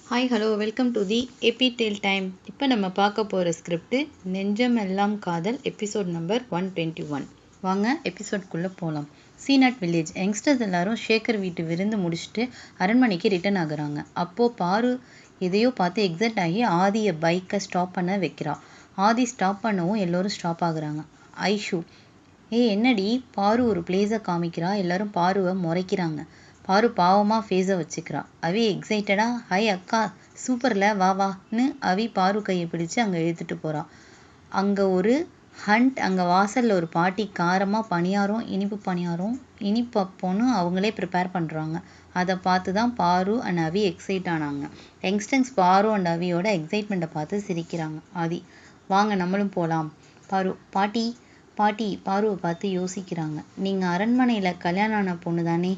Hi hello welcome to the ஏபி டெல் time. இப்போ நம்ம பார்க்க போகிற ஸ்கிரிப்ட் நெஞ்சம் எல்லாம் காதல் எபிசோட் நம்பர் 121. வாங்க எபிசோட்குள்ளே போகலாம். சீநாட் வில்லேஜ் யங்ஸ்டர்ஸ் எல்லாரும் ஷேகர் வீட்டு விருந்து முடிச்சுட்டு அரண்மனைக்கு ரிட்டர்ன் ஆகுறாங்க. அப்போது பாரு எதையோ பார்த்து எக்ஸைட் ஆகி ஆதியை பைக்கை ஸ்டாப் பண்ண வைக்கிறா. ஆதி ஸ்டாப் பண்ணவும் எல்லோரும் ஸ்டாப் ஆகுறாங்க. ஐஷு, என்னடி பாரு ஒரு பிளேஸை காமிக்கிறா, எல்லாரும் பாருவை முறைக்கிறாங்க. பாரு பாவமாக ஃபேஸை வச்சுக்கிறா. அவி எக்ஸைட்டடா ஹை அக்கா சூப்பரில் வா வான்னு அவி பாரு கையை பிடிச்சி அங்கே இழுத்துட்டு போகிறா. அங்கே ஒரு ஹண்ட், அங்கே வாசலில் ஒரு பாட்டி காரமாக பணியாரம், இனிப்பு பணியாரம், இனிப்பு அப்போன்னு அவங்களே ப்ரிப்பேர் பண்ணுறாங்க. அதை பார்த்து தான் பாரு அண்ட் அவி எக்ஸைட் ஆனாங்க. யங்ஸ்டர்ஸ் பாரு அண்ட் அவியோட எக்ஸைட்மெண்ட்டை பார்த்து சிரிக்கிறாங்க. ஆதி, வாங்க நம்மளும் போகலாம். பாரு, பாட்டி பாட்டி பாருவை பார்த்து யோசிக்கிறாங்க. நீங்கள் அரண்மனையில் கல்யாணம் ஆன பொண்ணு தானே?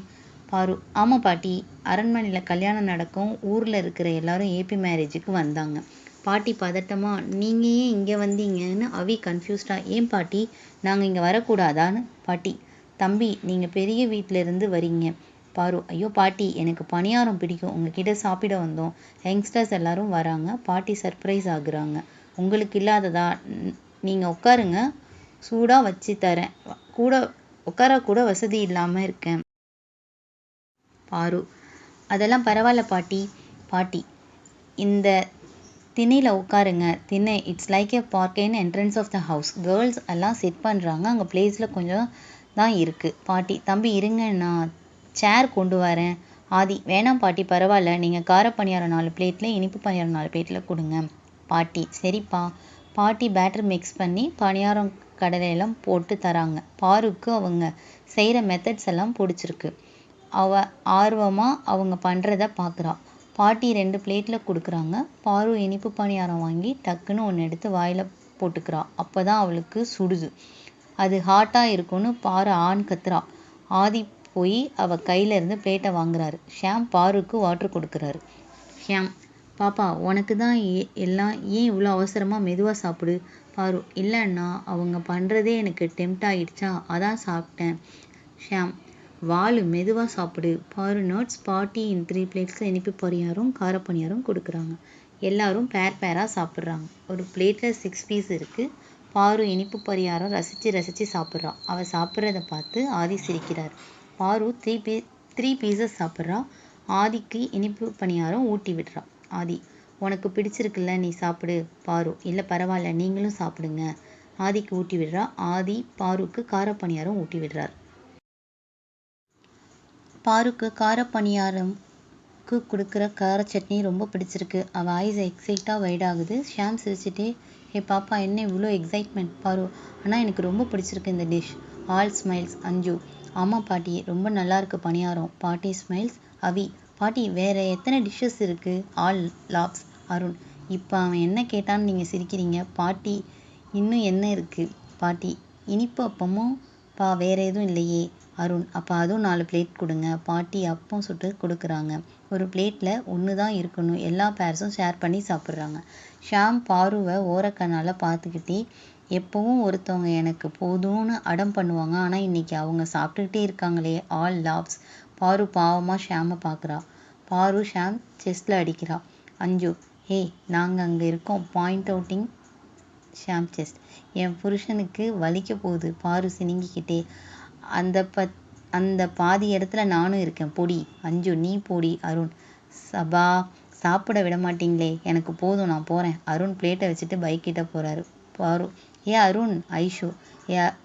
பாரு, ஆமாம் பாட்டி, அரண்மனையில் கல்யாணம் நடக்கும், ஊரில் இருக்கிற எல்லாரும் ஏபி மேரேஜுக்கு வந்தாங்க. பாட்டி பதட்டமா, நீங்கள் ஏன் இங்கே வந்தீங்கன்னு அவி கன்ஃபியூஸ்டா. ஏன் பாட்டி, நாங்கள் இங்கே வரக்கூடாதான்னு? பாட்டி, தம்பி நீங்கள் பெரிய வீட்டிலேருந்து வரீங்க. பாரு, ஐயோ பாட்டி எனக்கு பணியாரம் பிடிக்கும், உங்ககிட்ட சாப்பிட வந்தோம். யங்ஸ்டர்ஸ் எல்லாரும் வராங்க. பாட்டி சர்ப்ரைஸ் ஆகுறாங்க. உங்களுக்கு இல்லாததா? நீங்கள் உட்காருங்க, சூடாக வச்சு தரேன். கூட உட்கார கூட வசதி இல்லாமல் இருக்கேன். பாரு, அதெல்லாம் பரவாயில்ல பாட்டி. பாட்டி, இந்த திணையில் உட்காருங்க. திணை it's like a park in entrance of the house. Girls எல்லாம் செட் பண்ணுறாங்க. அங்கே பிளேஸில் கொஞ்சம் தான் இருக்குது. பாட்டி, தம்பி இருங்க, நான் சேர் கொண்டு வரேன். ஆதி, வேணாம் பாட்டி பரவாயில்ல, நீங்கள் கார பணியாரம் 4 பிளேட்டில், இனிப்பு பணியாரம் 4 பிளேட்டில் கொடுங்க. பாட்டி, சரிப்பா. பாட்டி பேட்டர் மிக்ஸ் பண்ணி பணியாரம் கடலையெல்லாம் போட்டு தராங்க. பாருக்கு அவங்க செய்கிற மெத்தட்ஸ் எல்லாம் பிடிச்சிருக்கு. ஆர்வமாக அவங்க பண்ணுறத பார்க்குறா. பாட்டி 2 பிளேட்டில் கொடுக்குறாங்க. பாரு இனிப்பு பணியாரம் வாங்கி டக்குன்னு ஒன்று எடுத்து வாயில் போட்டுக்கிறா. அப்போ தான் அவளுக்கு சுடுது. அது ஹாட்டாக இருக்குன்னு பாரு ஆண் கத்துறா. ஆதி போய் அவள் கையிலேருந்து பிளேட்டை வாங்குறாரு. ஷியாம் பாருக்கு வாட்டர் கொடுக்குறாரு. ஷியாம், பாப்பா உனக்கு தான் எல்லாம், ஏன் இவ்வளோ அவசரமாக, மெதுவாக சாப்பிடு. பாரு, இல்லைன்னா அவங்க பண்ணுறதே எனக்கு டெம்ட் ஆகிடுச்சா, அதான் சாப்பிட்டேன். ஷியாம், வாழு, மெதுவாக சாப்பிடு. பாரு நோட்ஸ். பாட்டி இன் 3 பிளேட்ஸில் இனிப்பு பணியாரம் கார பணியாரம் கொடுக்குறாங்க. எல்லாரும் பேராக சாப்பிட்றாங்க. ஒரு பிளேட்டில் 6 பீஸ் இருக்குது. பாரு இனிப்பு பணியாரம் ரசித்து சாப்பிட்றா. அவள் சாப்பிட்றத பார்த்து ஆதி சிரிக்கிறார். பாரு 3 பீஸஸ் சாப்பிட்றா. ஆதிக்கு இனிப்பு பணியாரம் ஊட்டி விடுறா. ஆதி, உனக்கு பிடிச்சிருக்குல்ல, நீ சாப்பிடு. பாரு, இல்லை பரவாயில்ல, நீங்களும் சாப்பிடுங்க. ஆதிக்கு ஊட்டி விடுறா. ஆதி பாருக்கு கார பணியாரம் ஊட்டி விடுறார். பாருக்கு கார பணியாரம்க்கு கொடுக்குற கார சட்னி ரொம்ப பிடிச்சிருக்கு. அவள் ஐஸ் எக்ஸைட்டாக வைட் ஆகுது. ஷியாம் சிரிச்சிட்டே, பாப்பா என்ன இவ்வளோ எக்ஸைட்மெண்ட்? பாரு, ஆனால் எனக்கு ரொம்ப பிடிச்சிருக்கு இந்த டிஷ். All smiles. அஞ்சு, ஆமாம் பாட்டி, ரொம்ப நல்லா இருக்கு பணியாரம். பாட்டி ஸ்மைல்ஸ். அவி, பாட்டி வேறு எத்தனை டிஷ்ஷஸ் இருக்குது? All lapse. அருண், இப்போ அவன் என்ன கேட்டான்னு நீங்கள் சிரிக்கிறீங்க? பாட்டி, இன்னும் என்ன இருக்குது? பாட்டி, இனிப்பு அப்பமும் வேறு எதுவும் இல்லையே? அருண், அப்போ அதுவும் 4 பிளேட் கொடுங்க. பாட்டி அப்பம் சுட்டு கொடுக்குறாங்க. ஒரு பிளேட்டில் 1 தான் இருக்கணும். எல்லா பேர்ஸும் ஷேர் பண்ணி சாப்பிட்றாங்க. ஷியாம் பாருவை ஓரக்கண்ணால் பார்த்துக்கிட்டே, எப்போவும் ஒருத்தவங்க எனக்கு போதும்னு அடம் பண்ணுவாங்க, ஆனால் இன்றைக்கி அவங்க சாப்பிட்டுக்கிட்டே இருக்காங்களே. All lapse. பாரு பாவமாக ஷியாமை பார்க்குறா. பாரு ஷியாம் செஸ்டில் அடிக்கிறா. அஞ்சு, நாங்கள் அங்கே இருக்கோம். Point outing Shyam chest. என் புருஷனுக்கு வலிக்க போகுது. பாரு சினிங்கிக்கிட்டே, அந்த பாதி இடத்துல நானும் இருக்கேன், பொடி. அஞ்சு, நீ பொடி. அருண், சபா சாப்பிட விட மாட்டீங்களே, எனக்கு போதும், நான் போகிறேன். அருண் பிளேட்டை வச்சுட்டு பைக் கிட்ட போகிறாரு. பாரு, அருண். ஐஷு,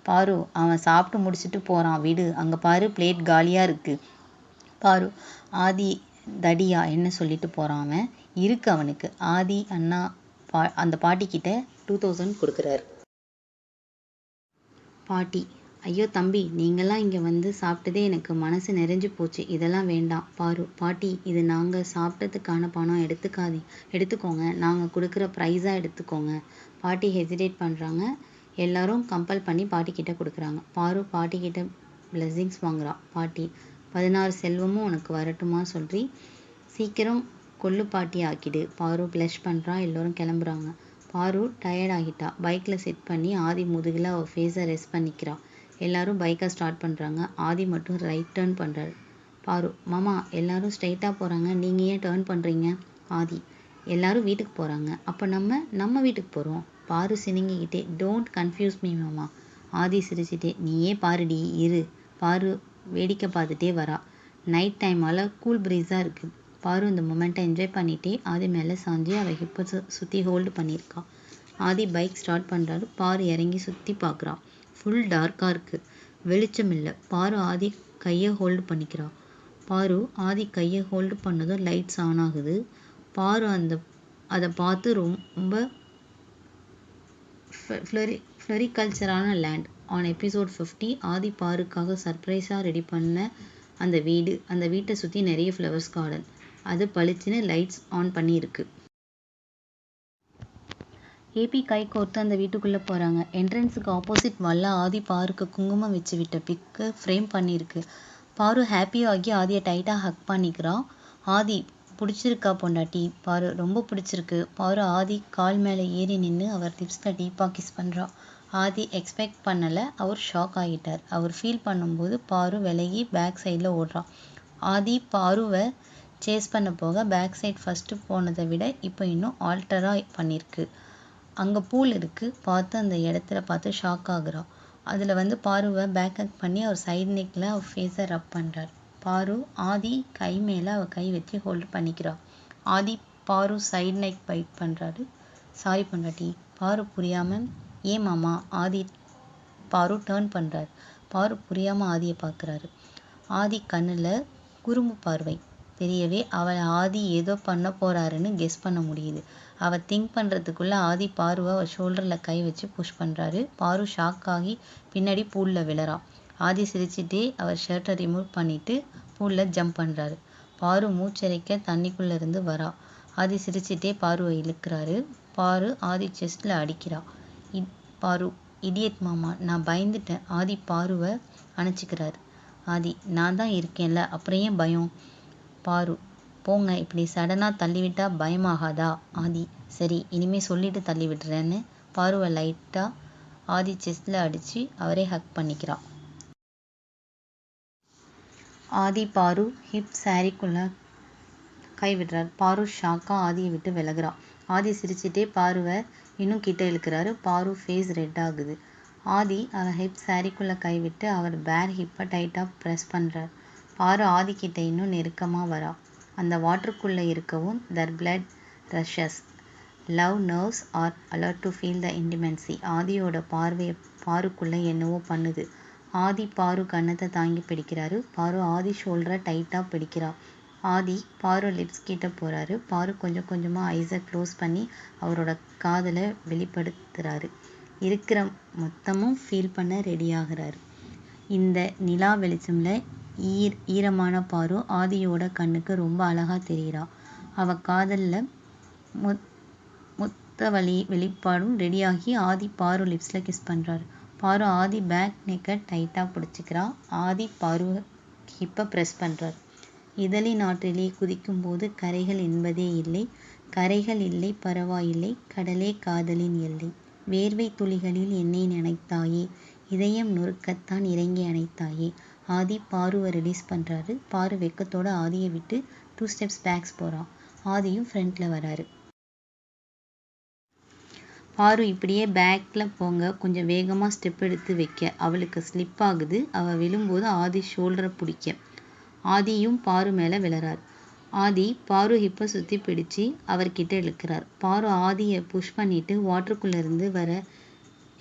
பாரு அவன் சாப்பிட்டு முடிச்சுட்டு போகிறான், விடு. அங்கே பாரு பிளேட் காலியாக இருக்குது. பாரு, ஆதி தடியா என்ன சொல்லிட்டு போகிறான் அவன்? இருக்கு அவனுக்கு. ஆதி அண்ணா அந்த பாட்டிக்கிட்ட 2000 கொடுக்குறாரு. பாட்டி, ஐயோ தம்பி, நீங்களாம் இங்கே வந்து சாப்பிட்டதே எனக்கு மனசு நிறைஞ்சு போச்சு. இதெல்லாம் வேண்டாம். பாரு, பாட்டி இது நாங்கள் சாப்பிட்டதுக்கான பணம் எடுத்துக்கோங்க, நாங்கள் கொடுக்குற ப்ரைஸாக எடுத்துக்கோங்க. பாட்டி ஹெசிடேட் பண்ணுறாங்க. எல்லாரும் கம்பல் பண்ணி பாட்டிக்கிட்ட கொடுக்குறாங்க. பாரு பாட்டிக்கிட்ட பிளெஸ்ஸிங்ஸ் வாங்குறா. பாட்டி, 16 செல்வமும் உனக்கு வரட்டுமா சொல்றி, சீக்கிரம் கொள்ளு பாட்டி ஆக்கிடு. பாரு ப்ளஷ் பண்ணுறா. எல்லோரும் கிளம்புறாங்க. பாரு டயர்ட் ஆகிட்டா. பைக்கில் செட் பண்ணி ஆதி முதுகில் அவள் ஃபேஸை ரெஸ்ட் பண்ணிக்கிறா. எல்லாரும் பைக்கை ஸ்டார்ட் பண்ணுறாங்க. ஆதி மட்டும் ரைட் டேர்ன் பண்ணுறாரு. பாரு, மாமா எல்லாரும் ஸ்ட்ரைட்டாக போகிறாங்க, நீங்கள் ஏன் டேர்ன் பண்ணுறீங்க? ஆதி எல்லாரும் வீட்டுக்கு போகிறாங்க, அப்போ நம்ம வீட்டுக்கு போகிறோம். பாரு சினிங்கிக்கிட்டே டோன்ட் கன்ஃபியூஸ் மீ மாமா. ஆதி சிரிச்சிட்டே நீயே பாருடி இரு. பாரு வேடிக்கை பார்த்துட்டே வரா. நைட் டைமால் கூல் ப்ரீஸாக இருக்குது. பாரு இந்த மொமெண்ட்டை என்ஜாய் பண்ணிகிட்டே ஆதி மேலே சாஞ்சி அவள் ஹிப்பை சுற்றி ஹோல்டு பண்ணியிருக்கா. ஆதி பைக் ஸ்டார்ட் பண்ணுறாரு. பாரு இறங்கி சுற்றி பார்க்குறா. ஃபுல் டார்க்காக இருக்குது, வெளிச்சம் இல்லை. பாரு ஆதி கையை ஹோல்டு பண்ணிக்கிறா. பாரு ஆதி கையை ஹோல்டு பண்ணதும் லைட்ஸ் ஆன் ஆகுது. பாரு அதை பார்த்து ரொம்ப ஃப்ளரிகல்ச்சரான லேண்ட். ஆன் எபிசோட் 50 ஆதி பாருக்காக சர்ப்ரைஸாக ரெடி பண்ண அந்த வீட்டை சுற்றி நிறைய ஃப்ளவர்ஸ் கார்டன். அது பளிச்சுன்னு லைட்ஸ் ஆன் பண்ணியிருக்கு. ஏபி கை கோர்த்து அந்த வீட்டுக்குள்ளே போகிறாங்க. என்ட்ரன்ஸுக்கு ஆப்போசிட் வால்ல ஆதி பாருக்கு குங்குமம் வச்சு விட்ட பிக்கு ஃப்ரேம் பண்ணியிருக்கு. பாரு ஹாப்பியாகி ஆதியை டைட்டாக ஹக் பண்ணிக்கிறான். ஆதி பிடிச்சிருக்கா பொண்டாட்டி? பாரு ரொம்ப பிடிச்சிருக்கு. பாரு ஆதி கால் மேலே ஏறி நின்று அவர் லிப்ஸில் டீப்பாக கிஸ் பண்ணுறா. ஆதி எக்ஸ்பெக்ட் பண்ணலை. அவர் ஷாக் ஆகிட்டார். அவர் ஃபீல் பண்ணும்போது பாரு விலகி பேக் சைடில் ஓடுறா. ஆதி பாருவை சேஸ் பண்ண போக பேக் சைட் ஃபஸ்ட்டு போனதை விட இப்போ இன்னும் ஆல்டராக பண்ணியிருக்கு. அங்கே பூல் இருக்குது. பார்த்து அந்த இடத்துல பார்த்து ஷாக் ஆகுறா. அதில் பாருவை பேக் ஹக் பண்ணி அவர் சைடு நெக்கில் அவர் ஃபேஸை ரப் பண்ணுறார். பாரு ஆதி கை மேலே அவள் கை வச்சு ஹோல்டு பண்ணிக்கிறா. ஆதி பாரு சைடு நெக் பைட் பண்ணுறாரு. சாரி பொண்டாட்டி. பாரு புரியாமல் ஏன் மாமா? ஆதி பாரு டேர்ன் பண்ணுறாரு. பாரு புரியாமல் ஆதியை பார்க்குறாரு. ஆதி கண்ணில் குறும்பு பார்வை தெரியவே அவளை ஆதி ஏதோ பண்ண போகிறாருன்னு கெஸ் பண்ண முடியுது. அவள் திங்க் பண்ணுறதுக்குள்ளே ஆதி பாருவை அவர் ஷோல்டரில் கை வச்சு புஷ் பண்ணுறாரு. பாரு ஷாக் ஆகி பின்னாடி பூலில் விழறா. ஆதி சிரிச்சிட்டே அவர் ஷர்ட்டை ரிமூவ் பண்ணிவிட்டு பூலில் ஜம்ப் பண்ணுறாரு. பாரு மூச்சரைக்க தண்ணிக்குள்ளே இருந்து வரா. ஆதி சிரிச்சிட்டே பாருவை இழுக்கிறாரு. பாரு ஆதி செஸ்ட்டில் அடிக்கிறா. பாரு இடியட் மாமா, நான் பயந்துட்டேன். ஆதி பாருவை அணைச்சிக்கிறாரு. ஆதி நான் தான் இருக்கேன்ல, அப்புறம் ஏன் பயம்? பாரு போங்க, இப்படி சடனாக தள்ளிவிட்டா பயமாகாதா? ஆதி சரி, இனிமேல் சொல்லிட்டு தள்ளி விடுறேன்னு பாருவை லைட்டாக ஆதி செஸ்ட்டில் அடித்து அவரே ஹக் பண்ணிக்கிறா. ஆதி பாரு ஹிப் சாரிக்குள்ளே கை விடுறார். பாரு ஷாக்காக ஆதியை விட்டு விலகுறா. ஆதி சிரிச்சிட்டே பாருவை இன்னும் கிட்ட இழுக்கிறாரு. பாரு ஃபேஸ் ரெட் ஆகுது. ஆதி அவர் ஹிப் சாரிக்குள்ளே கை விட்டு அவர் பேர் ஹிப்பை டைட்டாக ப்ரெஸ் பண்ணுறார். பாரு ஆதி கிட்ட இன்னும் நெருக்கமாக வரா. அந்த வாட்டருக்குள்ளே இருக்கவும் their blood rushes. Love nerves are alert to feel the intimacy. ஆதியோட பார்வையை பாருக்குள்ளே என்னவோ பண்ணுது. ஆதி பாரு கன்னத்தை தாங்கி பிடிக்கிறாரு. பாரு ஆதி ஷோல்டரை டைட்டாக பிடிக்கிறா. ஆதி பாரு லிப்ஸ் கிட்ட போகிறாரு. பாரு கொஞ்சம் கொஞ்சமாக ஐஸை க்ளோஸ் பண்ணி அவரோட காதலை வெளிப்படுத்துகிறாரு. இருக்கிற மொத்தமும் ஃபீல் பண்ண ரெடி ஆகிறாரு. இந்த நிலா வெளிச்சமில் ஈரமான பாரு ஆதியோட கண்ணுக்கு ரொம்ப அழகாக தெரிகிறா. அவள் காதலில் மொத்த வெளிப்பாடும் ரெடியாகி ஆதி பாரு லிப்ஸில் கிஸ் பண்ணுறாரு. பாரு ஆதி பேக் நெக்கை டைட்டாக பிடிச்சிக்கிறா. ஆதி பாரு ஹிப்பை ப்ரெஸ் பண்ணுறார். இதழின் ஆற்றிலே குதிக்கும்போது கரைகள் என்பதே இல்லை. கரைகள் இல்லை பரவாயில்லை, கடலே காதலின் எல்லை. வேர்வை துளிகளில் என்னை நினைத்தாயே, இதயம் நொறுக்கத்தான் இறங்கி அணைத்தாயே. ஆதி பாருவை ரிலீஸ் பண்ணுறாரு. பாரு வெக்கத்தோட ஆதியை விட்டு 2 steps பேக்ஸ் போகிறான். ஆதியும் ஃப்ரண்ட்டில் வராரு. பாரு இப்படியே பேக்கில் போங்க, கொஞ்சம் வேகமாக ஸ்டெப் எடுத்து வைக்க. அவளுக்கு ஸ்லிப் ஆகுது. அவள் விழும்போது ஆதி ஷோல்டரை பிடிக்க ஆதியும் பாரு மேலே விழறார். ஆதி பாரு ஹிப்பை சுற்றி பிடிச்சி அவர்கிட்ட இழுக்கிறார். பாரு ஆதியை புஷ் பண்ணிட்டு வாட்டருக்குள்ளேருந்து வர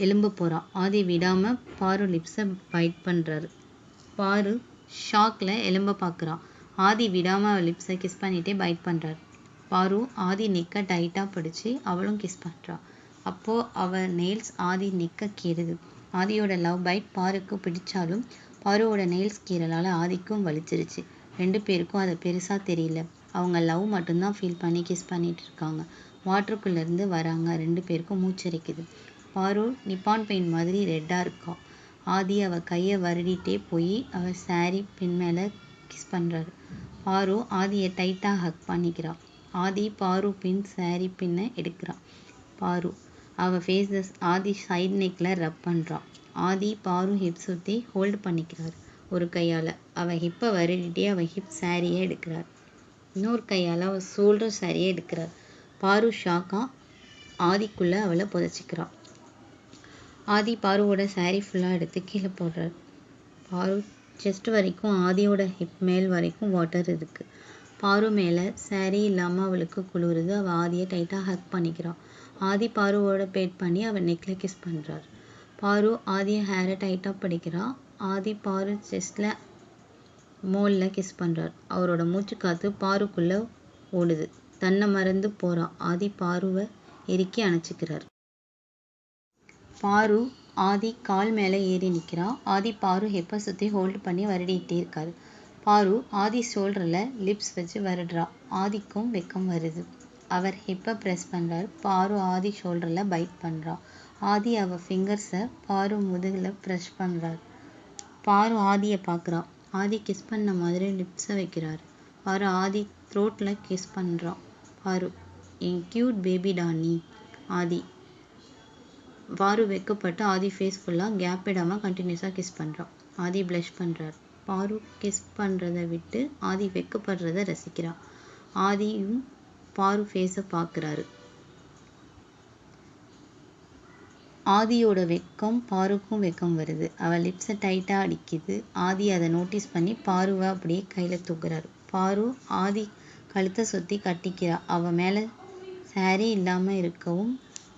எலும்ப போகிறா. ஆதி விடாமல் பாரு லிப்ஸை பைட் பண்ணுறாரு. பாரு ஷாக்கில் எலும்ப பார்க்குறா. ஆதி விடாமல் அவள் லிப்ஸை கிஸ் பண்ணிகிட்டே பைட் பண்ணுறாரு. பாரு ஆதி நெக்கை டைட்டாக பிடிச்சி அவளும் கிஸ் பண்ணுறா. அப்போது அவள் நெயில்ஸ் ஆதி நெக்கை கீறுது. ஆதியோட லவ் பைட் பாருக்கு பிடிச்சாலும் பாருவோட நெயில்ஸ் கீறலால் ஆதிக்கும் வலிச்சிருச்சு. 2 பேருக்கும் அது பெருசாக தெரியல. அவங்க லவ் மட்டும்தான் ஃபீல் பண்ணி கிஸ் பண்ணிட்டு இருக்காங்க. வாட்டருக்குள்ளேருந்து வராங்க. 2 பேருக்கும் மூச்சரிக்குது. பாரு நிப்பான் பெயிண்ட் மாதிரி ரெட்டாக இருக்கா. ஆதி அவள் கையை வருடிட்டே போய் அவள் சாரி பின் மேலே கிஸ் பண்ணுறாரு. பாரு ஆதியை டைட்டாக ஹக் பண்ணிக்கிறா. ஆதி பாரு பின் சாரி பின்னை எடுக்கிறா. பாரு அவள் ஃபேஸஸ் ஆதி சைட் நெக்கில் ரப் பண்ணுறா. ஆதி பாரு ஹிப் சுற்றி ஹோல்டு பண்ணிக்கிறார் ஒரு கையால். அவள் ஹிப்பை வருடிட்டே அவள் ஹிப் சாரியை எடுக்கிறார். இன்னொரு கையால் அவள் ஷோல்டர் சரியே எடுக்கிறார். பாரு ஷாக்கா ஆதிக்குள்ளே அவளை புதைச்சிக்கிறான். ஆதி பாருவோட சாரீ ஃபுல்லாக எடுத்து கீழே போடுறார். பாரு செஸ்ட் வரைக்கும் ஆதியோட ஹிப் மேல் வரைக்கும் வாட்டர் இருக்குது. பாரு மேலே சாரீ இல்லாமல் அவளுக்கு குளிருது. அவள் ஆதியை டைட்டாக ஹக் பண்ணிக்கிறான். ஆதி பாருவோட பேட் பண்ணி அவள் நெக்கில் கிஸ் பண்ணுறார். பாரு ஆதியை ஹேரை டைட்டாக பிடிக்கிறான். ஆதி பாரு செஸ்டில் மோலில் கிஸ் பண்ணுறார். அவரோட மூச்சு காற்று பாருக்குள்ளே ஓடுது. தன்னை மறந்து போகிறான். ஆதி பாருவை இறுக்கி அணைச்சிக்கிறார். பாரு ஆதி கால் மேலே ஏறி நிற்கிறான். ஆதி பாரு ஹிப்பை சுற்றி ஹோல்டு பண்ணி வருடிக்கிட்டே இருக்காரு. பாரு ஆதி ஷோல்டரில் லிப்ஸ் வச்சு வருடுறா. ஆதிக்கும் வெக்கம் வருது. அவர் ஹிப்பை ப்ரெஸ் பண்ணுறார். பாரு ஆதி ஷோல்டரில் பைட் பண்ணுறா. ஆதி அவள் ஃபிங்கர்ஸை பாரு முதுகில் ப்ரெஷ் பண்ணுறார். பாரு ஆதியை பார்க்குறா. ஆதி கிஸ் பண்ண மாதிரி லிப்ஸை வைக்கிறார். பாரு ஆதி த்ரோட்டில் கிஸ் பண்ணுறான். பாரு என் க்யூட் பேபிடா நீ. ஆதி பாரு வெக்கப்பட்டு ஆதி ஃபேஸ் ஃபுல்லாக கேப் விடாமல் கண்டினியூஸாக கிஸ் பண்ணுறான். ஆதி ப்ளஷ் பண்ணுறார். பாரு கிஸ் பண்ணுறதை விட்டு ஆதி வெக்கப்படுறத ரசிக்கிறான். ஆதியும் பாரு ஃபேஸை பார்க்குறாரு. ஆதியோட வெக்கம் பாருக்கும் வெக்கம் வருது. அவள் லிப்ஸை டைட்டாக அடிக்குது. ஆதி அதை நோட்டீஸ் பண்ணி பாருவை அப்படியே கையில் தூக்குறாரு. பாரு ஆதி கழுத்தை சுற்றி கட்டிக்கிறா. அவள் மேலே சாரீ இல்லாமல் இருக்கவும்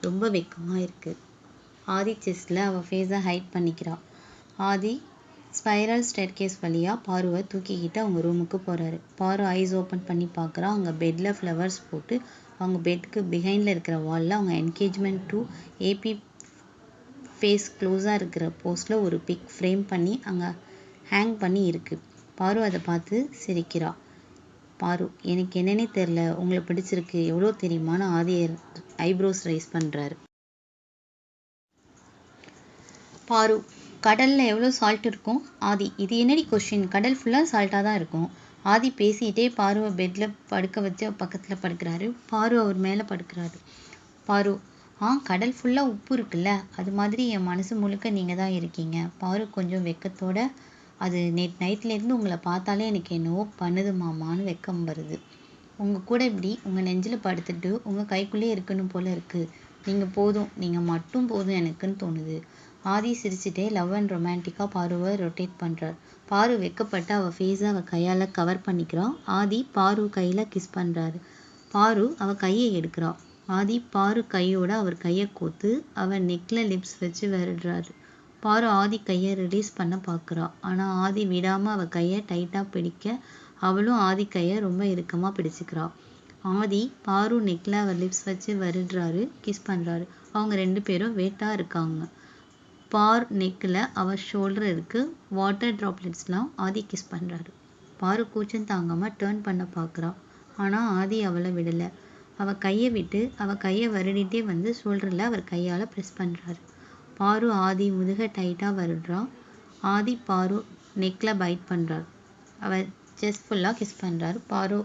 ரொம்ப வெக்கமாக இருக்குது. ஆதி செஸ்டில் அவள் ஃபேஸை ஹைட் பண்ணிக்கிறா. ஆதி ஸ்பைரல் ஸ்டேர்கேஸ் வழியாக பாருவை தூக்கிக்கிட்டு அவங்க ரூமுக்கு போகிறாரு. பாரு ஐஸ் ஓப்பன் பண்ணி பார்க்குறா. அவங்க பெட்டில் ஃப்ளவர்ஸ் போட்டு அவங்க பெட்டுக்கு பிஹைண்டில் இருக்கிற வாலில் அவங்க என்கேஜ்மெண்ட் டு ஏபி ஃபேஸ் க்ளோஸாக இருக்கிற போஸ்டில் ஒரு பிக் ஃப்ரேம் பண்ணி அங்கே ஹேங் பண்ணி இருக்குது. பாரு அதை பார்த்து சிரிக்கிறா. பாரு எனக்கு என்னன்னே தெரில, உங்களை பிடிச்சிருக்கு எவ்வளோ தெரியுமான்னு ஆதி ஐப்ரோஸ் ரைஸ் பண்ணுறாரு. பாரு கடலில் எவ்வளோ சால்ட் இருக்கும்? ஆதி இது என்னடி கொஷின், கடல் ஃபுல்லாக சால்ட்டாக தான் இருக்கும். ஆதி பேசிகிட்டே பாருவை பெட்டில் படுக்க வச்சு பக்கத்தில் படுக்கிறாரு. பாரு அவர் மேலே படுக்கிறாரு. பாரு கடல் ஃபுல்லாக உப்பு இருக்குல்ல, அது மாதிரி என் மனசு முழுக்க நீங்கள் தான் இருக்கீங்க. பாரு கொஞ்சம் வெக்கத்தோட அது நேற்று நைட்லேருந்து உங்களை பார்த்தாலே எனக்கு என்னவோ பண்ணுது மாமான்னு வெக்கம் வருது. உங்கள் கூட இப்படி உங்கள் நெஞ்சில் படுத்துட்டு உங்கள் கைக்குள்ளேயே இருக்கணும் போல் இருக்குது. நீங்கள் போதும், நீங்கள் மட்டும் போதும் எனக்குன்னு தோணுது. ஆதி சிரிச்சுட்டே லவ் அண்ட் ரொமான்டிக்காக பாருவை ரொட்டேட் பண்ணுறார். பாரு வெக்கப்பட்டு அவள் ஃபேஸை அவள் கையால் கவர் பண்ணிக்கிறான். ஆதி பாரு கையில் கிஸ் பண்ணுறாரு. பாரு அவள் கையை எடுக்கிறாள். ஆதி பாரு கையோட அவர் கையை கோத்து அவள் நெக்கில் லிப்ஸ் வச்சு வருடுறாரு. பாரு ஆதி கையை ரிலீஸ் பண்ண பார்க்குறா. ஆனால் ஆதி விடாமல் அவள் கையை டைட்டாக பிடிக்க அவளும் ஆதி கையை ரொம்ப இறுக்கமாக பிடிச்சிக்கிறா. ஆதி பாரு நெக்கில் அவர் லிப்ஸ் வச்சு வருடுறாரு, கிஸ் பண்ணுறாரு. அவங்க ரெண்டு பேரும் வேட்டாக இருக்காங்க. பார் நெக்கில் அவள் ஷோல்டர் இருக்குது. வாட்டர் ட்ராப்லெட்ஸ்லாம் ஆதி கிஸ் பண்ணுறாரு. பாரு கூச்சம் தாங்காமல் டேர்ன் பண்ண பார்க்குறா. ஆனால் ஆதி அவளை விடலை. அவள் கையை விட்டு அவள் கையை வருடிட்டே வந்து ஷோல்டரில் அவர் கையால் ப்ரெஸ் பண்ணுறாரு. பாரு ஆதி முதுக டைட்டாக வருடுறா. ஆதி பாரு நெக்கில் பைட் பண்ணுறார். அவள் செஸ்ட் ஃபுல்லாக கிஸ் பண்ணுறாரு. பாரு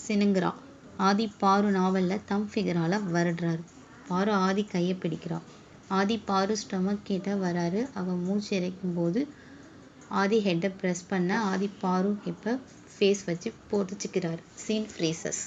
சினுங்கிறா. ஆதி பாரு நாவலில் தம் ஃபிகரால் வருடுறாரு. பாரு ஆதி கையை பிடிக்கிறா. ஆதி பாரு ஸ்டொமக் கிட்ட வராரு. அவள் மூச்சு இறைக்கும் போது ஆதி ஹெட்டை ப்ரெஸ் பண்ண ஆதி பாரு ஹிப்பை ஃபேஸ் வச்சு போட்டுச்சுக்கிறாரு. Scene phrases.